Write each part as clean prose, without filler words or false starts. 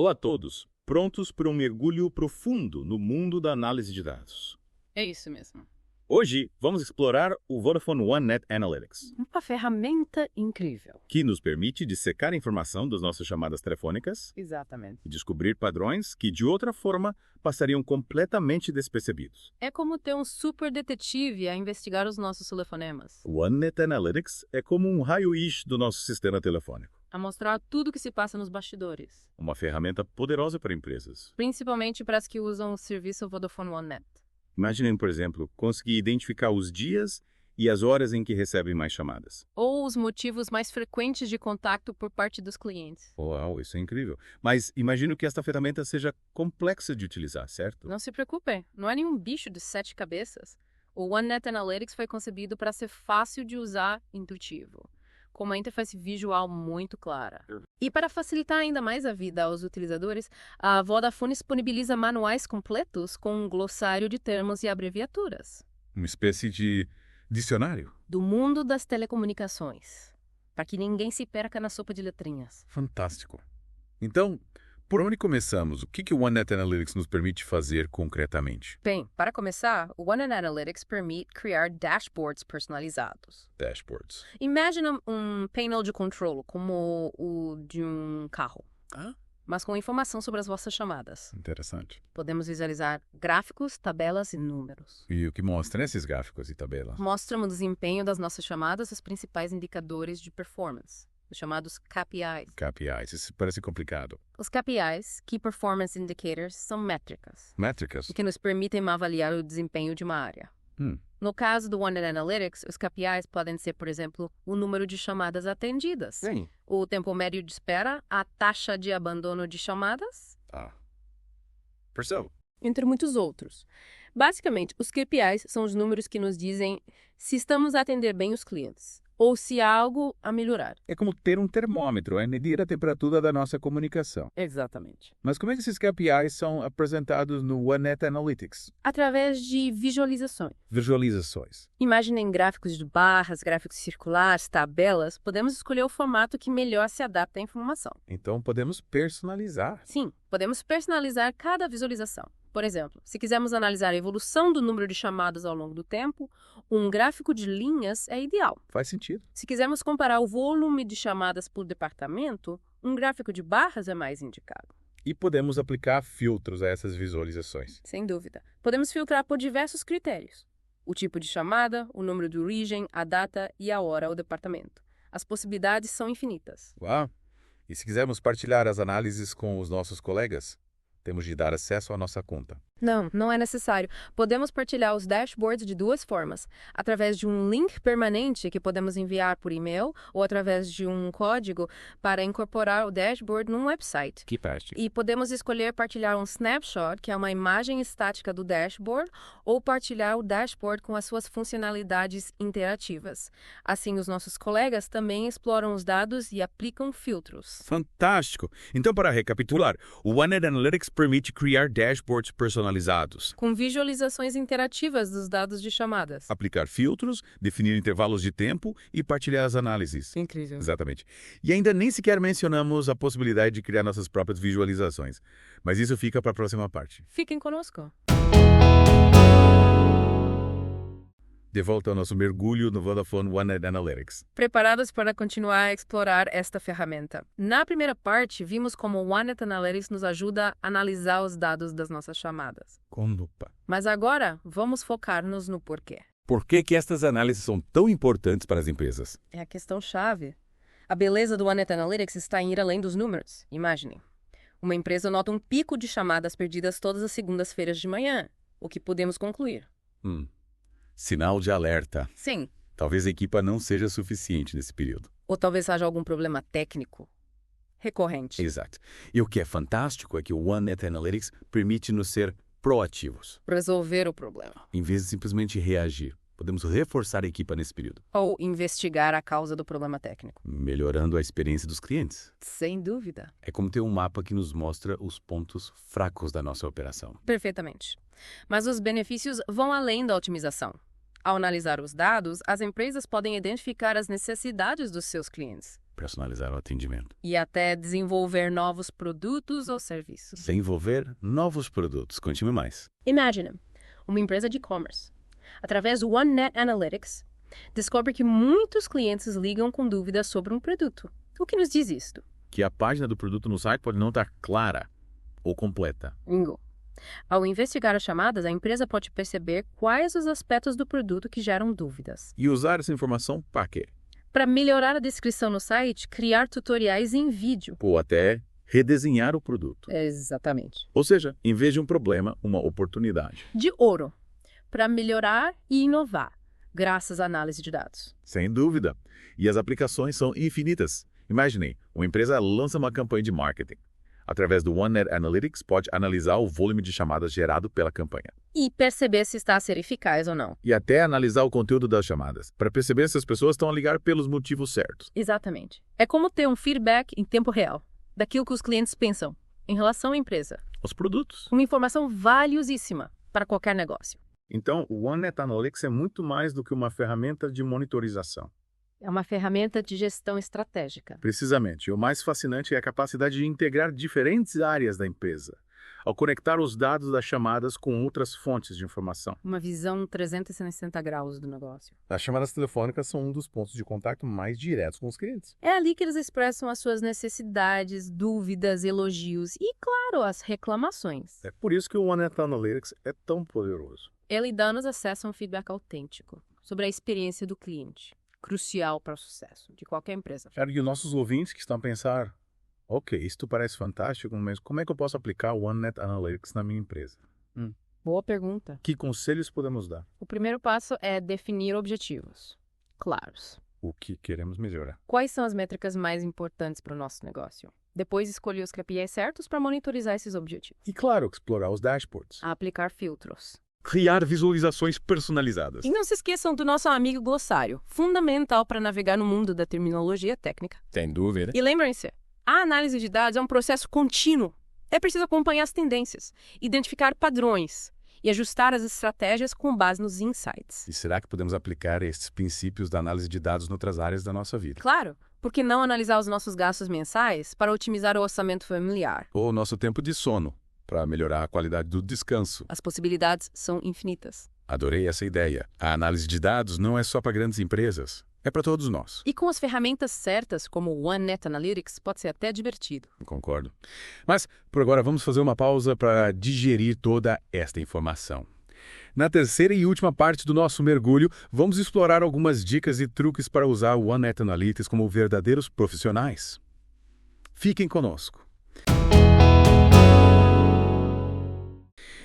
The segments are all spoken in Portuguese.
Olá a todos, prontos para um mergulho profundo no mundo da análise de dados. É isso mesmo. Hoje, vamos explorar o Vodafone One Net Analytics, Uma ferramenta incrível. que nos permite dissecar a informação das nossas chamadas telefônicas Exatamente. e descobrir padrões que, de outra forma, passariam completamente despercebidos. É como ter um super detetive a investigar os nossos telefonemas, O One Net Analytics é como um raio-x do nosso sistema telefônico, a mostrar tudo o que se passa nos bastidores, uma ferramenta poderosa para empresas. principalmente para as que usam o serviço Vodafone One Net. Imaginem, por exemplo, conseguir identificar os dias e as horas em que recebem mais chamadas. Ou os motivos mais frequentes de contato por parte dos clientes. Uau, isso é incrível. Mas imagino que esta ferramenta seja complexa de utilizar, certo? Não se preocupem, não é nenhum bicho de 7 cabeças. O OneNet Analytics foi concebido para ser fácil de usar e intuitivo, com uma interface visual muito clara. E para facilitar ainda mais a vida aos utilizadores, a Vodafone disponibiliza manuais completos com um glossário de termos e abreviaturas Uma espécie de dicionário. do mundo das telecomunicações, para que ninguém se perca na sopa de letrinhas. Fantástico. Então, por onde começamos? O que o OneNet Analytics nos permite fazer concretamente? Bem, para começar, o OneNet Analytics permite criar dashboards personalizados. Dashboards. Imagina um painel de controle, como o de um carro, mas com informação sobre as vossas chamadas. Interessante. Podemos visualizar gráficos, tabelas e números. E o que mostra esses gráficos e tabelas? Mostram o desempenho das nossas chamadas e os principais indicadores de performance, os chamados KPIs. KPIs. Isso parece complicado. Os KPIs, Key Performance Indicators, são métricas Métricas? que nos permitem avaliar o desempenho de uma área. No caso do OneNet Analytics, os KPIs podem ser, por exemplo, o número de chamadas atendidas, Sim. o tempo médio de espera, a taxa de abandono de chamadas, Percebo. entre muitos outros. Basicamente, os KPIs são os números que nos dizem se estamos a atender bem os clientes ou se há algo a melhorar. É como ter um termômetro, é medir a temperatura da nossa comunicação. Exatamente. Mas como é que esses KPIs são apresentados no OneNet Analytics? Através de visualizações. Visualizações. Imaginem gráficos de barras, gráficos circulares, tabelas. Podemos escolher o formato que melhor se adapta à informação. Então podemos personalizar. Sim, podemos personalizar cada visualização. Por exemplo, se quisermos analisar a evolução do número de chamadas ao longo do tempo, um gráfico de linhas é ideal. Faz sentido. Se quisermos comparar o volume de chamadas por departamento, um gráfico de barras é mais indicado. E podemos aplicar filtros a essas visualizações. Sem dúvida. Podemos filtrar por diversos critérios: o tipo de chamada, o número de origem, a data e a hora ao departamento. As possibilidades são infinitas. Uau! E se quisermos partilhar as análises com os nossos colegas, temos de dar acesso à nossa conta. Não é necessário. Podemos partilhar os dashboards de duas formas: através de um link permanente que podemos enviar por e-mail ou através de um código para incorporar o dashboard num website. Que parte? E podemos escolher partilhar um snapshot, que é uma imagem estática do dashboard, ou partilhar o dashboard com as suas funcionalidades interativas. Assim, os nossos colegas também exploram os dados e aplicam filtros. Fantástico! Então, para recapitular, o OneNet Analytics permite criar dashboards personalizados, Com visualizações interativas dos dados de chamadas. aplicar filtros, definir intervalos de tempo e partilhar as análises. Incrível. Exatamente. E ainda nem sequer mencionamos a possibilidade de criar nossas próprias visualizações. Mas isso fica para a próxima parte. Fiquem conosco. De volta ao nosso mergulho no Vodafone OneNet Analytics. Preparados para continuar a explorar esta ferramenta. Na primeira parte, vimos como o OneNet Analytics nos ajuda a analisar os dados das nossas chamadas. Com lupa. Mas agora, vamos focar-nos no porquê. Por que estas análises são tão importantes para as empresas? É a questão-chave. A beleza do OneNet Analytics está em ir além dos números. Imaginem. Uma empresa nota um pico de chamadas perdidas todas as segundas-feiras de manhã. O que podemos concluir? Sinal de alerta. Sim. Talvez a equipa não seja suficiente nesse período. Ou talvez haja algum problema técnico recorrente. Exato. E o que é fantástico é que o OneNet Analytics permite-nos ser proativos. Resolver o problema. Em vez de simplesmente reagir, podemos reforçar a equipa nesse período, Ou investigar a causa do problema técnico. melhorando a experiência dos clientes. Sem dúvida. É como ter um mapa que nos mostra os pontos fracos da nossa operação. Perfeitamente. Mas os benefícios vão além da otimização. Ao analisar os dados, as empresas podem identificar as necessidades dos seus clientes personalizar o atendimento. E até desenvolver novos produtos ou serviços. Desenvolver novos produtos. Conte-me mais. Imagine uma empresa de e-commerce. Através do OneNet Analytics, descobre que muitos clientes ligam com dúvidas sobre um produto. O que nos diz isto? Que a página do produto no site pode não estar clara ou completa. Bingo. Ao investigar as chamadas, a empresa pode perceber quais os aspectos do produto que geram dúvidas. E usar essa informação para quê? Para melhorar a descrição no site, criar tutoriais em vídeo. Ou até redesenhar o produto. Exatamente. Ou seja, em vez de um problema, uma oportunidade. De ouro. Para melhorar e inovar, graças à análise de dados. Sem dúvida. E as aplicações são infinitas. Imagine, uma empresa lança uma campanha de marketing. Através do OneNet Analytics, pode analisar o volume de chamadas gerado pela campanha. E perceber se está a ser eficaz ou não. E até analisar o conteúdo das chamadas, para perceber se as pessoas estão a ligar pelos motivos certos. Exatamente. É como ter um feedback em tempo real, daquilo que os clientes pensam, em relação à empresa. Os produtos. Uma informação valiosíssima para qualquer negócio. Então, o OneNet Analytics é muito mais do que uma ferramenta de monitorização. É uma ferramenta de gestão estratégica. Precisamente. E o mais fascinante é a capacidade de integrar diferentes áreas da empresa, ao conectar os dados das chamadas com outras fontes de informação. Uma visão 360 graus do negócio. As chamadas telefônicas são um dos pontos de contato mais diretos com os clientes. É ali que eles expressam as suas necessidades, dúvidas, elogios e, claro, as reclamações. É por isso que o OneNet Analytics é tão poderoso. Ele dá-nos acesso a um feedback autêntico sobre a experiência do cliente. Crucial para o sucesso de qualquer empresa. Claro, e os nossos ouvintes que estão a pensar, ok, isto parece fantástico, mas como é que eu posso aplicar o OneNet Analytics na minha empresa? Boa pergunta. Que conselhos podemos dar? O primeiro passo é definir objetivos claros. O que queremos melhorar? Quais são as métricas mais importantes para o nosso negócio? Depois, escolher os KPIs certos para monitorizar esses objetivos. E claro, explorar os dashboards. Aplicar filtros. Criar visualizações personalizadas. E não se esqueçam do nosso amigo glossário, fundamental para navegar no mundo da terminologia técnica. Sem dúvida. E lembrem-se, a análise de dados é um processo contínuo. É preciso acompanhar as tendências, identificar padrões e ajustar as estratégias com base nos insights. E será que podemos aplicar esses princípios da análise de dados em outras áreas da nossa vida? Claro, por que não analisar os nossos gastos mensais para otimizar o orçamento familiar? Ou o nosso tempo de sono, para melhorar a qualidade do descanso. As possibilidades são infinitas. Adorei essa ideia. A análise de dados não é só para grandes empresas, é para todos nós. E com as ferramentas certas, como o OneNet Analytics, pode ser até divertido. Concordo. Mas, por agora, vamos fazer uma pausa para digerir toda esta informação. Na terceira e última parte do nosso mergulho, vamos explorar algumas dicas e truques para usar o OneNet Analytics como verdadeiros profissionais. Fiquem conosco.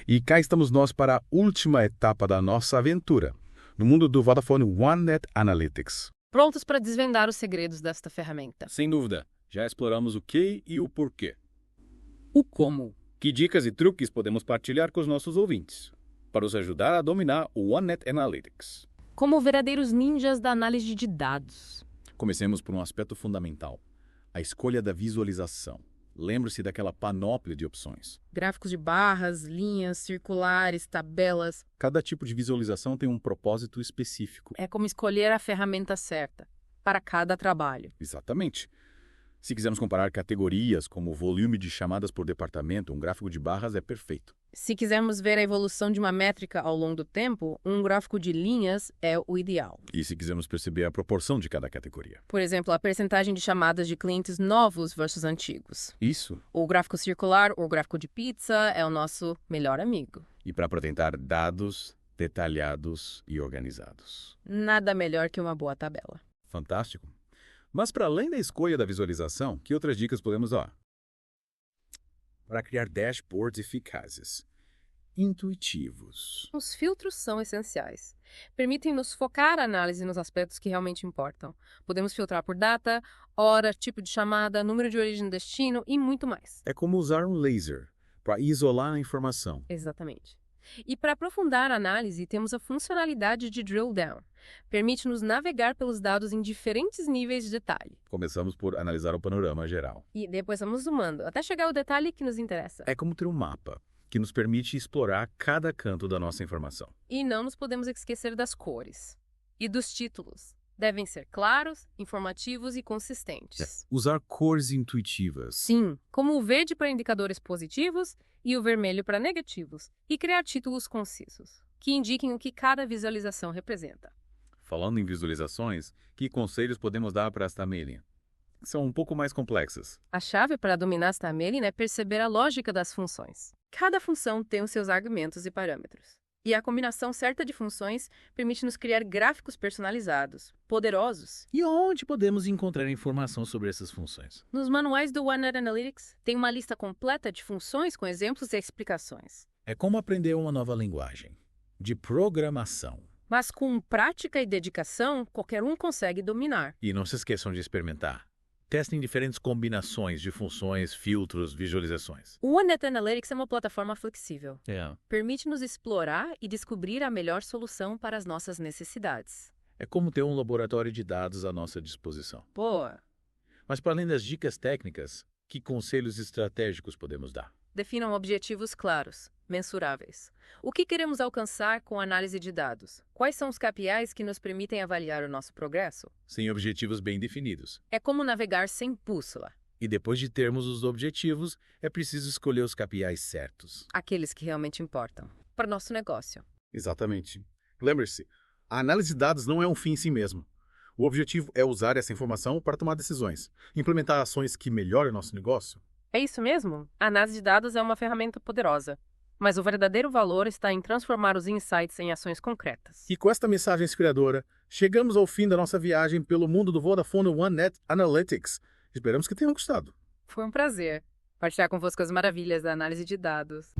E cá estamos nós para a última etapa da nossa aventura, no mundo do Vodafone OneNet Analytics. Prontos para desvendar os segredos desta ferramenta. Sem dúvida, já exploramos o que e o porquê. O como. Que dicas e truques podemos partilhar com os nossos ouvintes, para os ajudar a dominar o OneNet Analytics? Como verdadeiros ninjas da análise de dados. Comecemos por um aspecto fundamental, a escolha da visualização. Lembre-se daquela panóplia de opções. Gráficos de barras, linhas, circulares, tabelas. Cada tipo de visualização tem um propósito específico. É como escolher a ferramenta certa para cada trabalho. Exatamente. Se quisermos comparar categorias, como o volume de chamadas por departamento, um gráfico de barras é perfeito. Se quisermos ver a evolução de uma métrica ao longo do tempo, um gráfico de linhas é o ideal. E se quisermos perceber a proporção de cada categoria? Por exemplo, a percentagem de chamadas de clientes novos versus antigos. Isso. O gráfico circular ou gráfico de pizza é o nosso melhor amigo. E para apresentar dados detalhados e organizados. Nada melhor que uma boa tabela. Fantástico. Mas para além da escolha da visualização, que outras dicas podemos dar? Para criar dashboards eficazes, intuitivos. Os filtros são essenciais. Permitem-nos focar a análise nos aspectos que realmente importam. Podemos filtrar por data, hora, tipo de chamada, número de origem e destino e muito mais. É como usar um laser para isolar a informação. Exatamente. E para aprofundar a análise, temos a funcionalidade de Drill Down. Permite-nos navegar pelos dados em diferentes níveis de detalhe. Começamos por analisar o panorama geral. E depois vamos zoomando, até chegar ao detalhe que nos interessa. É como ter um mapa, que nos permite explorar cada canto da nossa informação. E não nos podemos esquecer das cores. E dos títulos. Devem ser claros, informativos e consistentes. Usar cores intuitivas. Sim, como o verde para indicadores positivos e o vermelho para negativos, e criar títulos concisos, que indiquem o que cada visualização representa. Falando em visualizações, que conselhos podemos dar para esta mailing? São um pouco mais complexas. A chave para dominar esta mailing é perceber a lógica das funções. Cada função tem os seus argumentos e parâmetros. E a combinação certa de funções permite-nos criar gráficos personalizados, poderosos. E onde podemos encontrar informação sobre essas funções? Nos manuais do OneNet Analytics, tem uma lista completa de funções com exemplos e explicações. É como aprender uma nova linguagem de programação. Mas com prática e dedicação, qualquer um consegue dominar. E não se esqueçam de experimentar. Testem diferentes combinações de funções, filtros, visualizações. O OneNet Analytics é uma plataforma flexível. É Permite-nos explorar e descobrir a melhor solução para as nossas necessidades. como ter um laboratório de dados à nossa disposição. Boa! Mas para além das dicas técnicas, que conselhos estratégicos podemos dar? Definam objetivos claros, mensuráveis. O que queremos alcançar com a análise de dados? Quais são os KPIs que nos permitem avaliar o nosso progresso? Sem objetivos bem definidos. É como navegar sem bússola. E depois de termos os objetivos, é preciso escolher os KPIs certos. Aqueles que realmente importam para o nosso negócio. Exatamente. Lembre-se, a análise de dados não é um fim em si mesmo. O objetivo é usar essa informação para tomar decisões, implementar ações que melhorem nosso negócio. É isso mesmo? A análise de dados é uma ferramenta poderosa. Mas o verdadeiro valor está em transformar os insights em ações concretas. E com esta mensagem inspiradora, chegamos ao fim da nossa viagem pelo mundo do Vodafone OneNet Analytics. Esperamos que tenham gostado. Foi um prazer partilhar convosco as maravilhas da análise de dados.